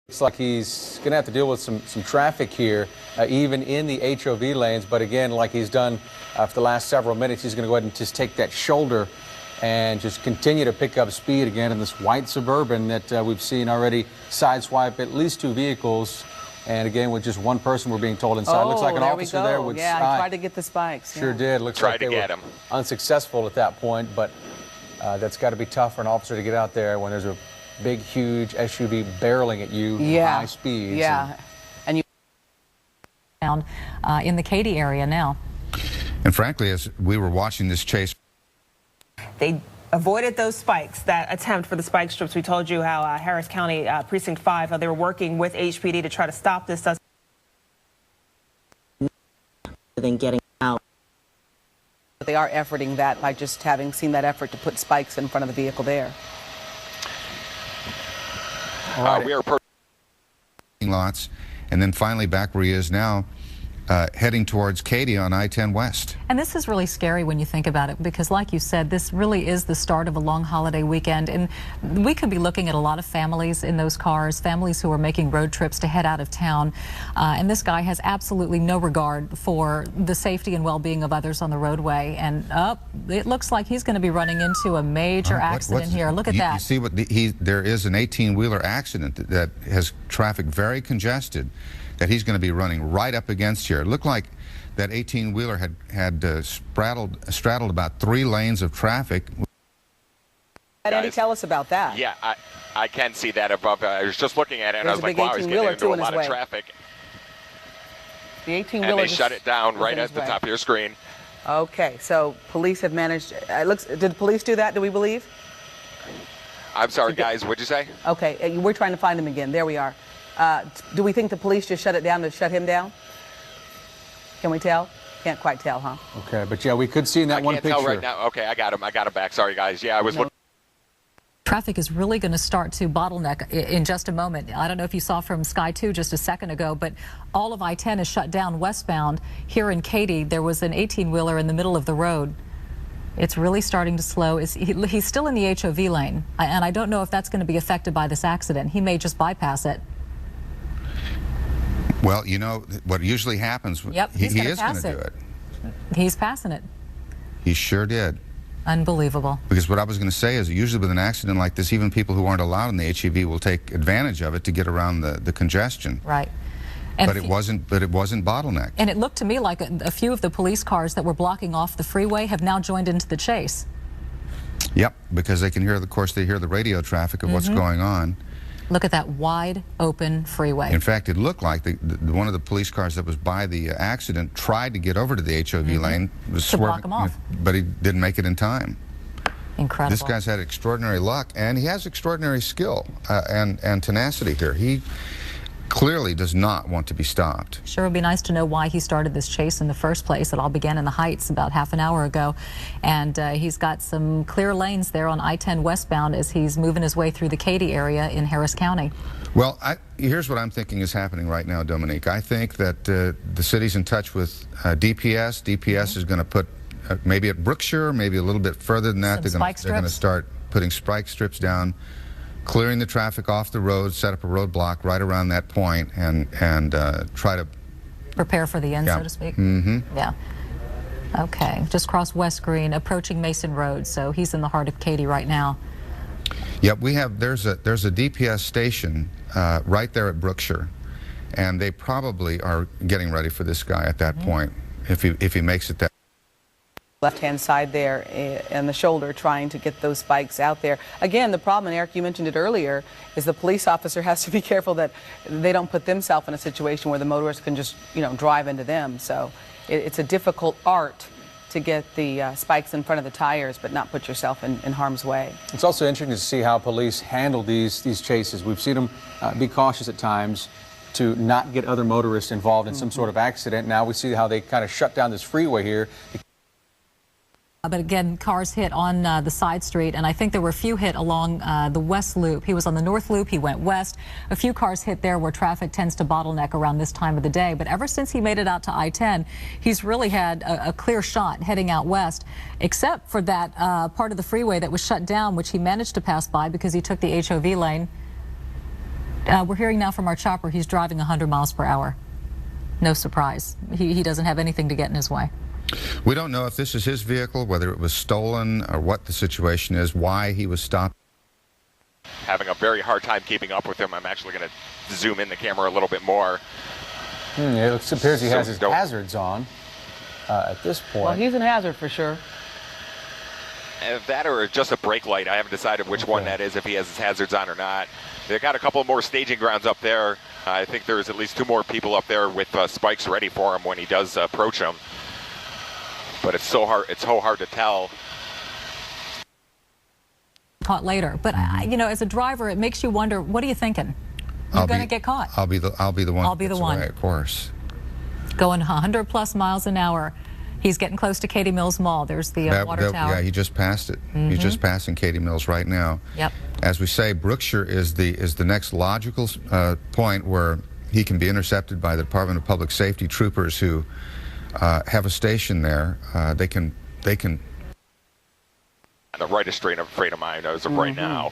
Looks like he's going to have to deal with some traffic here, even in the HOV lanes. But again, like he's done for the last several minutes, he's going to go ahead and just take that shoulder and just continue to pick up speed again in this white Suburban that we've seen already sideswipe at least 2 vehicles. And again, with just 1 person, we're being told inside. Looks like an officer there would yeah, he tried to get the spikes. Sure did. Looks like they were unsuccessful at that point. But that's got to be tough for an officer to get out there when there's a big, huge SUV barreling at you at high speeds. Yeah, and you down in the Katy area now. And frankly, as we were watching this chase, they avoided those spikes, that attempt for the spike strips. We told you how Harris County Precinct 5, how they were working with HPD to try to stop this. Then getting out. They are efforting that by just having seen that effort to put spikes in front of the vehicle there. we are lots, and then finally back where he is now, heading towards Katy on I-10 West. And this is really scary when you think about it, because like you said, this really is the start of a long holiday weekend, and we could be looking at a lot of families in those cars, families who are making road trips to head out of town, and this guy has absolutely no regard for the safety and well-being of others on the roadway, and it looks like he's going to be running into a major accident here. Look at that. You see what there is an 18-wheeler accident that has traffic very congested, that he's going to be running right up against here. It looked like that 18-wheeler had straddled about 3 lanes of traffic. Andy, tell us about that. Yeah, I can see that above. I was just looking at it, and I was like, wow, he's getting into a lot of traffic. The 18-wheeler. And they shut it down right at the top of your screen. Okay, so police have managed. Did the police do that? Do we believe? I'm sorry, guys. What'd you say? Okay, we're trying to find him again. There we are. Do we think the police just shut it down to shut him down? Can we tell? Can't quite tell, huh? Okay, but yeah, we could see in that one picture. I can't tell right now. Okay, I got him. I got him back. Sorry, guys. Yeah, I was looking. Traffic is really going to start to bottleneck in just a moment. I don't know if you saw from Sky 2 just a second ago, but all of I-10 is shut down westbound. Here in Katy, there was an 18-wheeler in the middle of the road. It's really starting to slow. He's still in the HOV lane, and I don't know if that's going to be affected by this accident. He may just bypass it. Well, you know what usually happens. Yep, he is going to do it. He's passing it. He sure did. Unbelievable. Because what I was going to say is usually with an accident like this, even people who aren't allowed in the HEV will take advantage of it to get around the congestion. Right. And but it wasn't bottlenecked. And it looked to me like a few of the police cars that were blocking off the freeway have now joined into the chase. Yep, because they can hear, of course, they hear the radio traffic of what's going on. Look at that wide open freeway. In fact, it looked like one of the police cars that was by the accident tried to get over to the HOV lane, to block him off, but he didn't make it in time. Incredible. This guy's had extraordinary luck, and he has extraordinary skill and tenacity here. He clearly does not want to be stopped. Sure would be nice to know why he started this chase in the first place. It all began in the Heights about half an hour ago, and he's got some clear lanes there on I-10 westbound as he's moving his way through the Katy area in Harris County. Well, here's what I'm thinking is happening right now, Dominique. I think that the city's in touch with DPS. DPS is going to put maybe at Brookshire, maybe a little bit further than that. They're going to start putting spike strips down, clearing the traffic off the road, set up a roadblock right around that point, and try to prepare for the end, so to speak. Yeah. Okay. Just crossed West Green, approaching Mason Road. So he's in the heart of Katy right now. Yep. There's a DPS station right there at Brookshire, and they probably are getting ready for this guy at that point if he makes it that. Left-hand side there and the shoulder, trying to get those spikes out there. Again, the problem, and Eric, you mentioned it earlier, is the police officer has to be careful that they don't put themselves in a situation where the motorist can just, drive into them. So it's a difficult art to get the spikes in front of the tires, but not put yourself in harm's way. It's also interesting to see how police handle these chases. We've seen them be cautious at times to not get other motorists involved in some sort of accident. Now we see how they kind of shut down this freeway here. But again, cars hit on the side street, and I think there were a few hit along the west loop. He was on the north loop, he went west. A few cars hit there where traffic tends to bottleneck around this time of the day. But ever since he made it out to I-10, he's really had a clear shot heading out west, except for that part of the freeway that was shut down, which he managed to pass by because he took the HOV lane. We're hearing now from our chopper he's driving 100 miles per hour. No surprise. He doesn't have anything to get in his way. We don't know if this is his vehicle, whether it was stolen, or what the situation is, why he was stopped. Having a very hard time keeping up with him. I'm actually going to zoom in the camera a little bit more. It appears he has his hazards on at this point. Well, he's in hazard for sure. That or just a brake light. I haven't decided which one that is, if he has his hazards on or not. They've got a couple more staging grounds up there. I think there's at least 2 more people up there with spikes ready for him when he does approach them. But it's so hard to tell. Caught later, but you know, as a driver, it makes you wonder. What are you thinking? You're going to get caught. I'll be the one. I'll be the one. Away, of course. Going 100+ miles an hour. He's getting close to Katy Mills Mall. There's the water tower. Yeah, he just passed it. He's just passing Katy Mills right now. Yep. As we say, Brookshire is the next logical point where he can be intercepted by the Department of Public Safety troopers who have a station there. They can. The rightest frame of mind as of right now.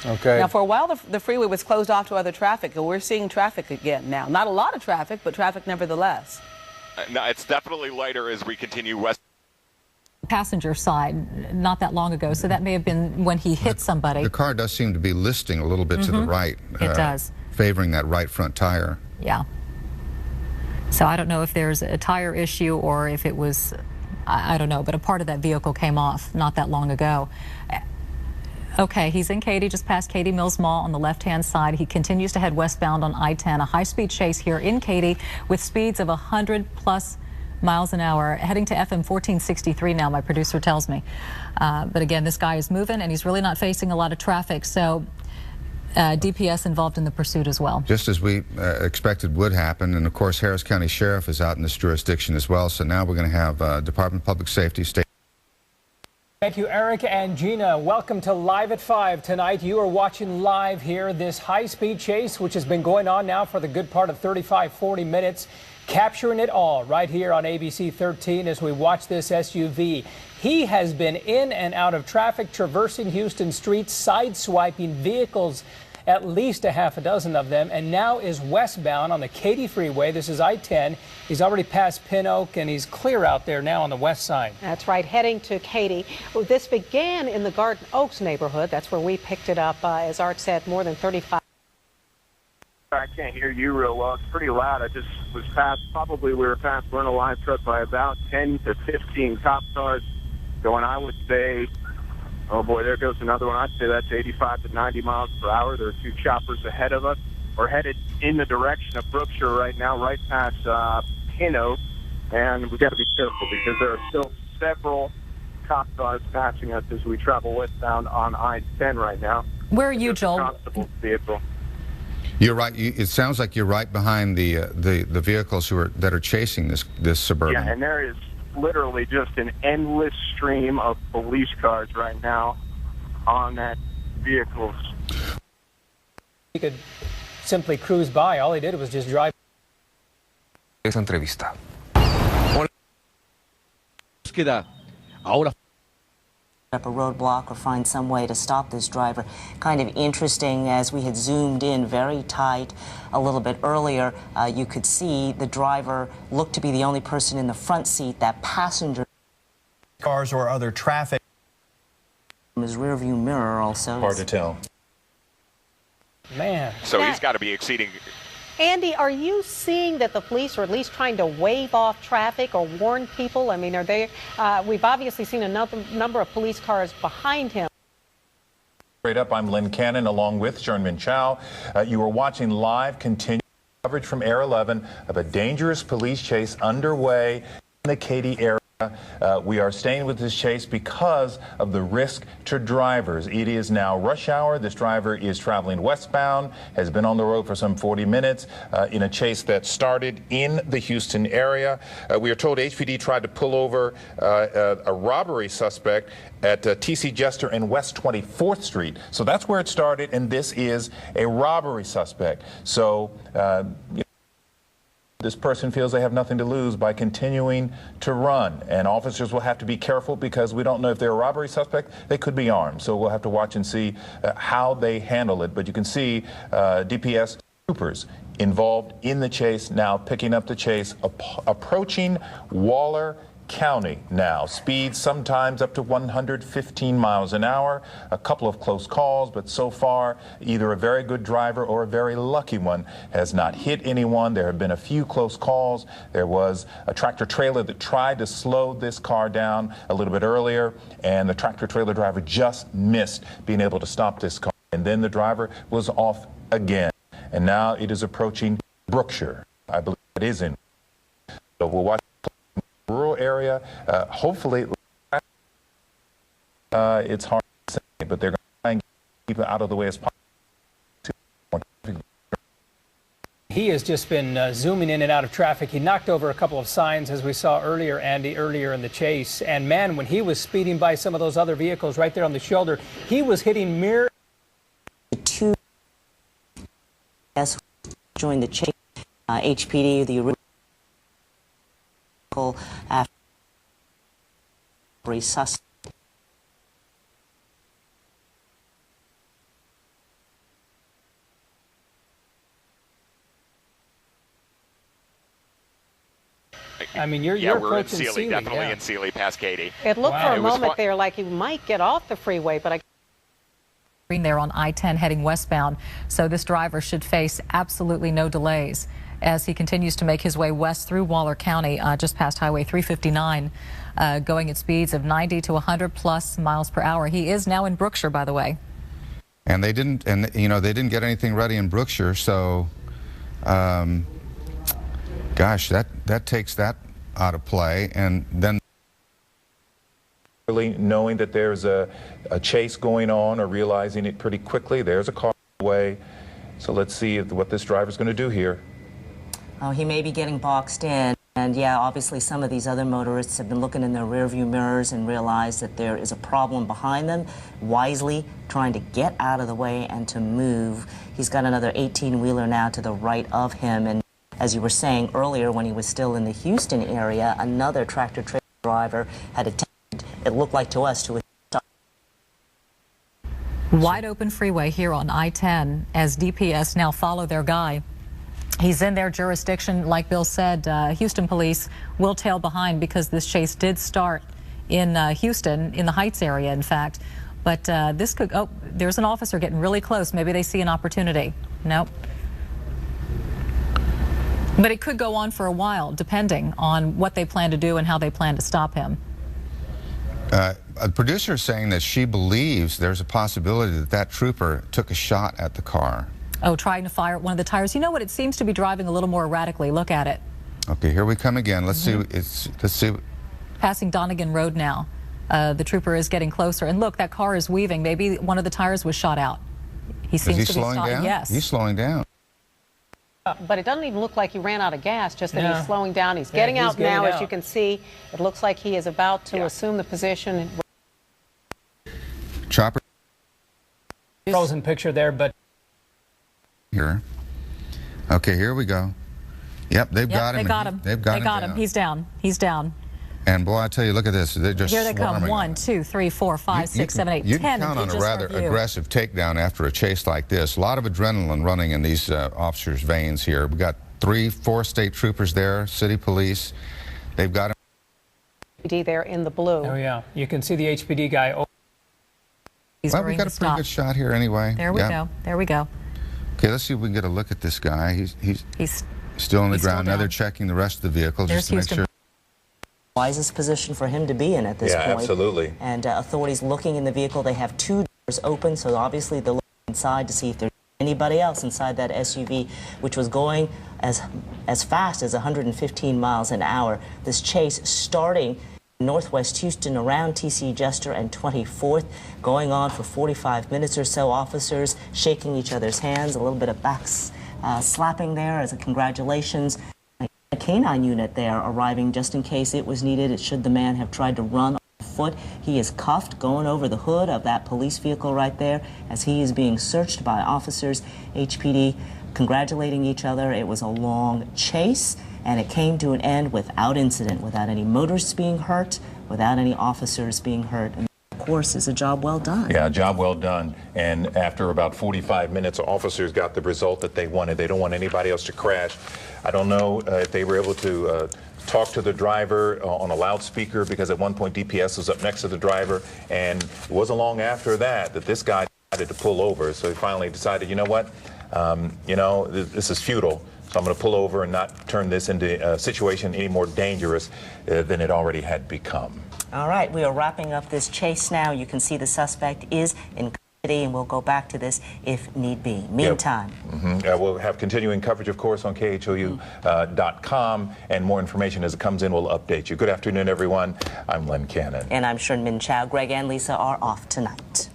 Okay. Now, for a while, the freeway was closed off to other traffic, and we're seeing traffic again now. Not a lot of traffic, but traffic nevertheless. No, it's definitely lighter as we continue west. Passenger side not that long ago, so that may have been when he hit somebody. The car does seem to be listing a little bit to the right. It does. Favoring that right front tire. Yeah. So I don't know if there's a tire issue or if it was, I don't know, but a part of that vehicle came off not that long ago. Okay, he's in Katy, just past Katy Mills Mall on the left-hand side. He continues to head westbound on I-10, a high-speed chase here in Katy with speeds of 100+ miles an hour, heading to FM 1463 now, my producer tells me. But again, this guy is moving, and he's really not facing a lot of traffic, so DPS involved in the pursuit as well. Just as we expected would happen, and of course Harris County Sheriff is out in this jurisdiction as well, so now we're going to have Department of Public Safety, State. Thank you, Eric and Gina. Welcome to Live at 5 tonight. You are watching live here this high-speed chase, which has been going on now for the good part of 35-40 minutes, capturing it all right here on ABC 13 as we watch this SUV. He has been in and out of traffic, traversing Houston streets, sideswiping vehicles, at least a half a dozen of them, and now is westbound on the Katy Freeway. This is I-10. He's already passed Pin Oak, and he's clear out there now on the west side. That's right, heading to Katy. Well, this began in the Garden Oaks neighborhood. That's where we picked it up, as Art said, more than 35. I can't hear you real well. It's pretty loud. I just was past, we were past Lerner Line Truck by about 10 to 15 cop cars going, I would say, oh boy, there goes another one. I'd say that's 85 to 90 miles per hour. There are 2 choppers ahead of us. We're headed in the direction of Brookshire right now, right past Pin Oak, and we've got to be careful because there are still several cop cars passing us as we travel westbound on I-10 right now. Where are you, Joel? Constable's vehicle. You're right. It sounds like you're right behind the vehicles that are chasing this Suburban. Yeah, and there is literally just an endless stream of police cars right now on that vehicles. He could simply cruise by. All he did was just drive. Esa entrevista. Up a roadblock or find some way to stop this driver. Kind of interesting, as we had zoomed in very tight a little bit earlier, you could see the driver looked to be the only person in the front seat. That passenger cars or other traffic. His rear view mirror also. Hard to tell. Man. So he's got to be exceeding. Andy, are you seeing that the police are at least trying to wave off traffic or warn people? I mean, are they? We've obviously seen a number of police cars behind him. Straight up, I'm Lynn Cannon along with Sherman Chow. You are watching live continuing coverage from Air 11 of a dangerous police chase underway in the Katy area. We are staying with this chase because of the risk to drivers. It is now rush hour. This driver is traveling westbound, has been on the road for some 40 minutes in a chase that started in the Houston area. We are told HPD tried to pull over a robbery suspect at TC Jester and West 24th Street. So that's where it started, and this is a robbery suspect. So This person feels they have nothing to lose by continuing to run, and officers will have to be careful because we don't know if they're a robbery suspect. They could be armed, so we'll have to watch and see how they handle it. But you can see DPS troopers involved in the chase now, picking up the chase, approaching Waller County now. Speeds sometimes up to 115 miles an hour. A couple of close calls, but so far either a very good driver or a very lucky one has not hit anyone. There have been a few close calls. There was a tractor trailer that tried to slow this car down a little bit earlier, and the tractor trailer driver just missed being able to stop this car. And then the driver was off again. And now it is approaching Brookshire. I believe it is in. So we'll watch rural area. Hopefully, it's hard to say, but they're going to try and keep it out of the way as possible. He has just been zooming in and out of traffic. He knocked over a couple of signs, as we saw earlier, Andy, earlier in the chase. And man, when he was speeding by some of those other vehicles right there on the shoulder, he was hitting mirror. Two joined the chase. HPD, the original after suspect. I mean, you're we're in approaching Sealy, definitely yeah. in Sealy, past Katy. It looked for a It was moment there like he might get off the freeway, but I there on I-10 heading westbound, so this driver should face absolutely no delays as he continues to make his way west through Waller County, just past Highway 359, going at speeds of 90 to 100 plus miles per hour. He is now in Brookshire, by the way. And they didn't get anything ready in Brookshire, so gosh, that takes that out of play. And then knowing that there's a chase going on, or realizing it pretty quickly, there's a car away. So let's see what this driver's going to do here. Oh, he may be getting boxed in. And yeah, obviously some of these other motorists have been looking in their rearview mirrors and realized that there is a problem behind them, wisely trying to get out of the way and to move. He's got another 18-wheeler now to the right of him. And as you were saying earlier, when he was still in the Houston area, another tractor-trailer driver had attempted, it looked like to us, to stop. Wide open freeway here on I-10 as DPS now follow their guy. He's in their jurisdiction. Like Bill said, Houston police will tail behind because this chase did start in Houston, in the Heights area, in fact. But this could, oh, there's an officer getting really close. Maybe they see an opportunity. Nope. But it could go on for a while, depending on what they plan to do and how they plan to stop him. A producer is saying that she believes there's a possibility that that trooper took a shot at the car. Oh, trying to fire at one of the tires. You know what? It seems to be driving a little more erratically. Look at it. Okay, here we come again. Let's see. Let's see. Passing Donegan Road now. The trooper is getting closer, and look, that car is weaving. Maybe one of the tires was shot out. He seems to be slowing down. Yes, he's slowing down. But it doesn't even look like he ran out of gas, just that he's slowing down. He's getting out now, as you can see. It looks like he is about to assume the position. Chopper. Frozen picture there, but here. Okay, here we go. Yep, they've got him. They got him. They've got him. He's down. He's down. And boy, I tell you, look at this. They're just here they come. 1, 2, 3, 4, 5, 6, 7, 8, 10. You can count on a rather aggressive takedown after a chase like this. A lot of adrenaline running in these officers' veins here. We got 3, 4 state troopers there, city police. They've got him. HPD there in the blue. Oh yeah, you can see the HPD guy. Well, we got a pretty good shot here anyway. There we go. There we go. Okay, let's see if we can get a look at this guy. He's still on the ground. Now they're checking the rest of the vehicle just to make sure. Wisest position for him to be in at this point. Yeah, absolutely. And authorities looking in the vehicle. They have 2 doors open, so obviously they're looking inside to see if there's anybody else inside that SUV, which was going as fast as 115 miles an hour. This chase starting in northwest Houston around TC Jester and 24th, going on for 45 minutes or so. Officers shaking each other's hands, a little bit of back slapping there as a congratulations. A canine unit there arriving just in case it was needed. Should the man have tried to run on foot. He is cuffed going over the hood of that police vehicle right there as he is being searched by officers. HPD congratulating each other. It was a long chase, and it came to an end without incident, without any motorists being hurt, without any officers being hurt. And of course, is a job well done. Yeah, job well done. And after about 45 minutes, officers got the result that they wanted. They don't want anybody else to crash. I don't know if they were able to talk to the driver on a loudspeaker, because at one point DPS was up next to the driver, and it wasn't long after that that this guy decided to pull over. So he finally decided, you know what, this is futile. So I'm going to pull over and not turn this into a situation any more dangerous than it already had become. All right, we are wrapping up this chase now. You can see the suspect is in custody, and we'll go back to this if need be. Meantime. We'll have continuing coverage, of course, on KHOU.com, and more information as it comes in, we'll update you. Good afternoon, everyone. I'm Len Cannon. And I'm Shunmin Chow. Greg and Lisa are off tonight.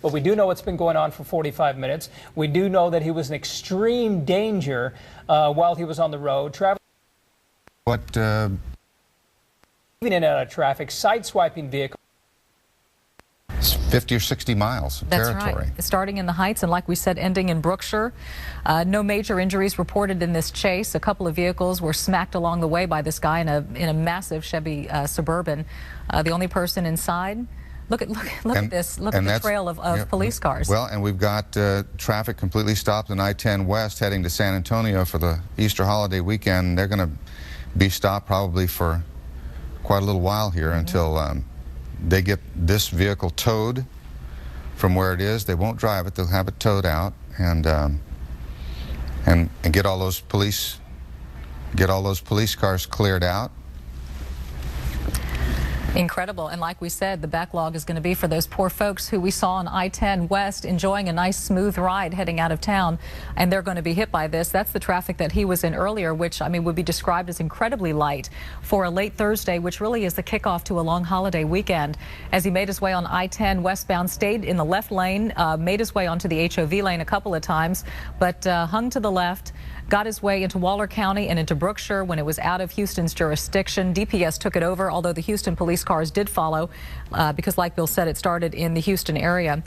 But we do know what's been going on for 45 minutes. We do know that he was in extreme danger while he was on the road. Even in and out of traffic, side-swiping vehicles. It's 50 or 60 miles of territory. That's right. Starting in the Heights and, like we said, ending in Brookshire. No major injuries reported in this chase. A couple of vehicles were smacked along the way by this guy in a massive Chevy Suburban. The only person inside. Look at this. Look at the trail of police cars. Well, and we've got traffic completely stopped on I-10 West heading to San Antonio for the Easter holiday weekend. They're going to be stopped probably for quite a little while here until they get this vehicle towed from where it is. They won't drive it; they'll have it towed out and get all those police cars cleared out. Incredible. And like we said, the backlog is going to be for those poor folks who we saw on I-10 West enjoying a nice smooth ride heading out of town, and they're going to be hit by this. That's the traffic that he was in earlier, which, I mean, would be described as incredibly light for a late Thursday, which really is the kickoff to a long holiday weekend. As he made his way on I-10 westbound, stayed in the left lane, made his way onto the HOV lane a couple of times, but hung to the left, got his way into Waller County and into Brookshire when it was out of Houston's jurisdiction. DPS took it over, although the Houston police cars did follow because, like Bill said, it started in the Houston area.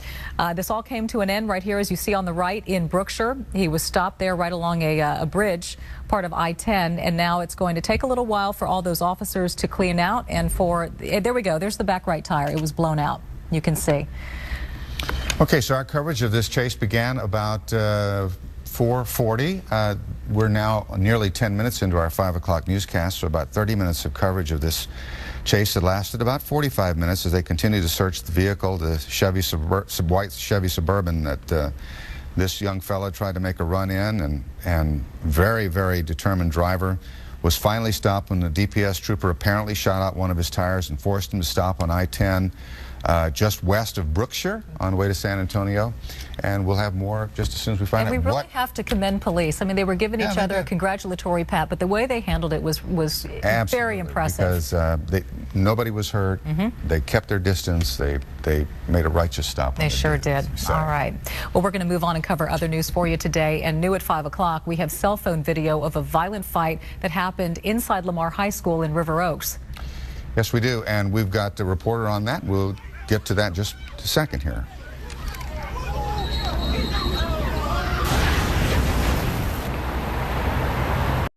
This all came to an end right here, as you see on the right, in Brookshire. He was stopped there right along a bridge, part of I-10, and now it's going to take a little while for all those officers to clean out, and there we go, there's the back right tire. It was blown out, you can see. Okay, so our coverage of this chase began about 4:40. We're now nearly 10 minutes into our 5 o'clock newscast, so about 30 minutes of coverage of this chase that lasted about 45 minutes as they continue to search the vehicle, the white Chevy Suburban that this young fella tried to make a run in, and very, very determined driver was finally stopped when the DPS trooper apparently shot out one of his tires and forced him to stop on I-10 just west of Brookshire on the way to San Antonio. And we'll have more just as soon as we find out. And we really have to commend police. I mean, they were giving each other a congratulatory pat, but the way they handled it was very impressive. Because nobody was hurt. They kept their distance. They made a righteous stop. They sure did. So. All right. Well, we're going to move on and cover other news for you today. And new at 5 o'clock, we have cell phone video of a violent fight that happened inside Lamar High School in River Oaks. Yes, we do. And we've got the reporter on that. We'll get to that in just a second here.